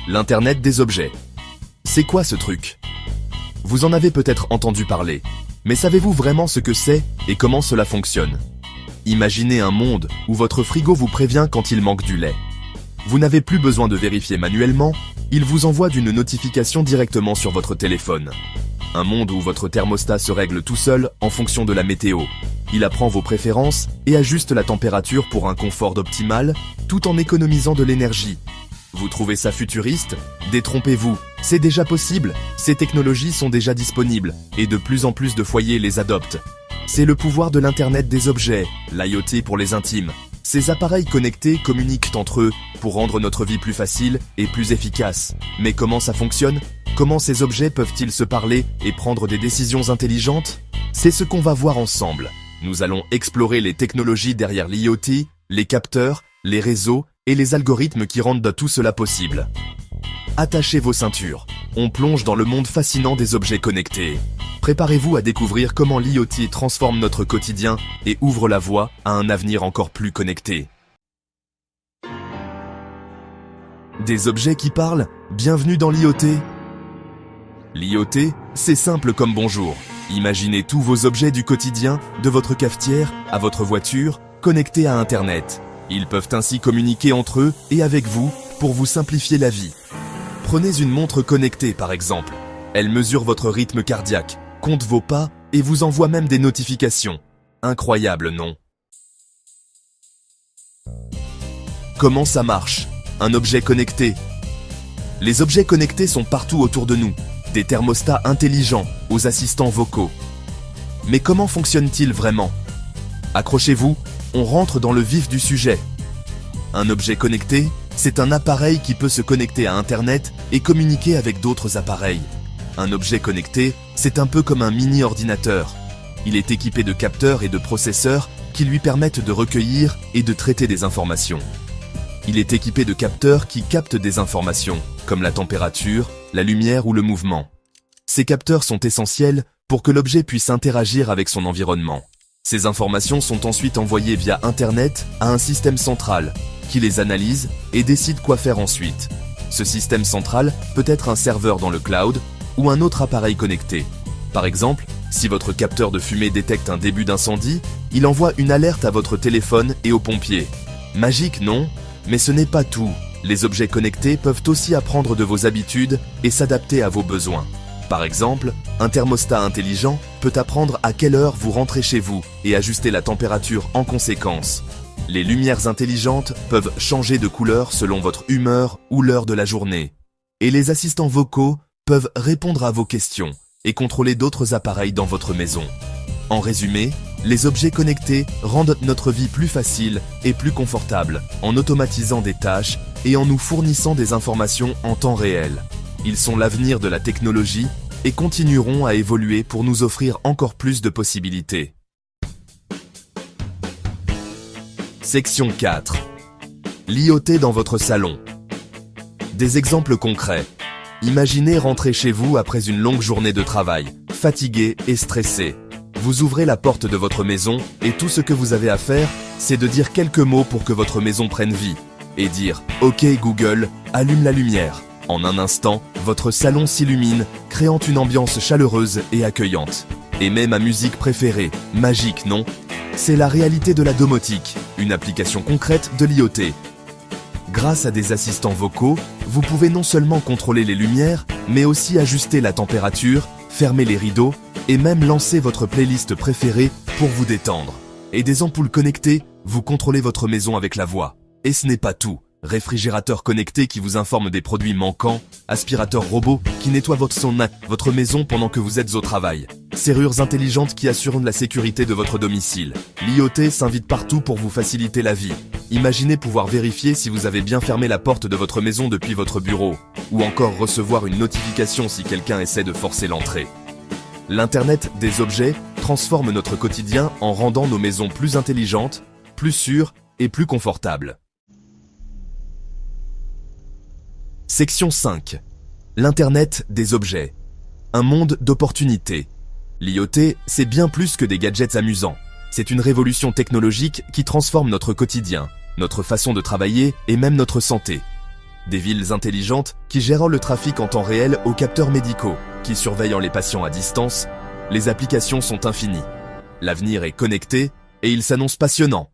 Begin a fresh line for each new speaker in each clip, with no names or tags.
L'Internet des objets. C'est quoi ce truc? Vous en avez peut-être entendu parler, mais savez-vous vraiment ce que c'est et comment cela fonctionne? Imaginez un monde où votre frigo vous prévient quand il manque du lait. Vous n'avez plus besoin de vérifier manuellement, il vous envoie une notification directement sur votre téléphone. Un monde où votre thermostat se règle tout seul en fonction de la météo. Il apprend vos préférences et ajuste la température pour un confort optimal, tout en économisant de l'énergie. Vous trouvez ça futuriste? Détrompez-vous, c'est déjà possible, ces technologies sont déjà disponibles, et de plus en plus de foyers les adoptent. C'est le pouvoir de l'Internet des objets, l'IoT pour les intimes. Ces appareils connectés communiquent entre eux pour rendre notre vie plus facile et plus efficace. Mais comment ça fonctionne? Comment ces objets peuvent-ils se parler et prendre des décisions intelligentes? C'est ce qu'on va voir ensemble. Nous allons explorer les technologies derrière l'IoT, les capteurs, les réseaux et les algorithmes qui rendent tout cela possible. Attachez vos ceintures. On plonge dans le monde fascinant des objets connectés. Préparez-vous à découvrir comment l'IoT transforme notre quotidien et ouvre la voie à un avenir encore plus connecté. Des objets qui parlent? Bienvenue dans l'IoT. L'IoT, c'est simple comme bonjour. Imaginez tous vos objets du quotidien, de votre cafetière à votre voiture, connectés à Internet. Ils peuvent ainsi communiquer entre eux et avec vous pour vous simplifier la vie. Prenez une montre connectée par exemple. Elle mesure votre rythme cardiaque, compte vos pas et vous envoie même des notifications. Incroyable, non? Comment ça marche? Un objet connecté. Les objets connectés sont partout autour de nous, des thermostats intelligents aux assistants vocaux. Mais comment fonctionnent-ils vraiment? Accrochez-vous, on rentre dans le vif du sujet. Un objet connecté, c'est un appareil qui peut se connecter à Internet et communiquer avec d'autres appareils. Un objet connecté, c'est un peu comme un mini-ordinateur. Il est équipé de capteurs et de processeurs qui lui permettent de recueillir et de traiter des informations. Il est équipé de capteurs qui captent des informations, comme la température, la lumière ou le mouvement. Ces capteurs sont essentiels pour que l'objet puisse interagir avec son environnement. Ces informations sont ensuite envoyées via Internet à un système central, qui les analyse et décide quoi faire ensuite. Ce système central peut être un serveur dans le cloud ou un autre appareil connecté. Par exemple, si votre capteur de fumée détecte un début d'incendie, il envoie une alerte à votre téléphone et aux pompiers. Magique, non? Mais ce n'est pas tout. Les objets connectés peuvent aussi apprendre de vos habitudes et s'adapter à vos besoins. Par exemple, un thermostat intelligent peut apprendre à quelle heure vous rentrez chez vous et ajuster la température en conséquence. Les lumières intelligentes peuvent changer de couleur selon votre humeur ou l'heure de la journée. Et les assistants vocaux peuvent répondre à vos questions et contrôler d'autres appareils dans votre maison. En résumé, les objets connectés rendent notre vie plus facile et plus confortable en automatisant des tâches et en nous fournissant des informations en temps réel. Ils sont l'avenir de la technologie et continueront à évoluer pour nous offrir encore plus de possibilités. Section 4. L'IoT dans votre salon. Des exemples concrets. Imaginez rentrer chez vous après une longue journée de travail, fatigué et stressé. Vous ouvrez la porte de votre maison et tout ce que vous avez à faire, c'est de dire quelques mots pour que votre maison prenne vie. Et dire « Ok Google, allume la lumière ». En un instant, votre salon s'illumine, créant une ambiance chaleureuse et accueillante. Et même ma musique préférée, magique, non? C'est la réalité de la domotique, une application concrète de l'IoT. Grâce à des assistants vocaux, vous pouvez non seulement contrôler les lumières, mais aussi ajuster la température, fermer les rideaux et même lancer votre playlist préférée pour vous détendre. Et des ampoules connectées, vous contrôlez votre maison avec la voix. Et ce n'est pas tout. Réfrigérateur connecté qui vous informe des produits manquants, aspirateur robot qui nettoie votre maison pendant que vous êtes au travail, serrures intelligentes qui assurent la sécurité de votre domicile. L'IoT s'invite partout pour vous faciliter la vie. Imaginez pouvoir vérifier si vous avez bien fermé la porte de votre maison depuis votre bureau, ou encore recevoir une notification si quelqu'un essaie de forcer l'entrée. L'Internet des objets transforme notre quotidien en rendant nos maisons plus intelligentes, plus sûres et plus confortables. Section 5. L'Internet des objets. Un monde d'opportunités. L'IoT, c'est bien plus que des gadgets amusants. C'est une révolution technologique qui transforme notre quotidien, notre façon de travailler et même notre santé. Des villes intelligentes qui gèrent le trafic en temps réel aux capteurs médicaux, qui surveillent les patients à distance. Les applications sont infinies. L'avenir est connecté et il s'annonce passionnant.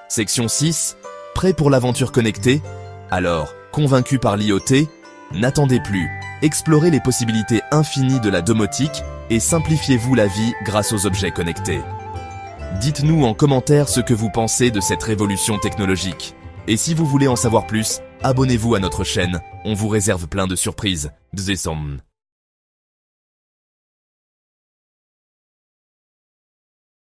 Section 6. Prêt pour l'aventure connectée? Alors, convaincu par l'IoT? N'attendez plus. Explorez les possibilités infinies de la domotique et simplifiez-vous la vie grâce aux objets connectés. Dites-nous en commentaire ce que vous pensez de cette révolution technologique. Et si vous voulez en savoir plus, abonnez-vous à notre chaîne. On vous réserve plein de surprises. Dzesam.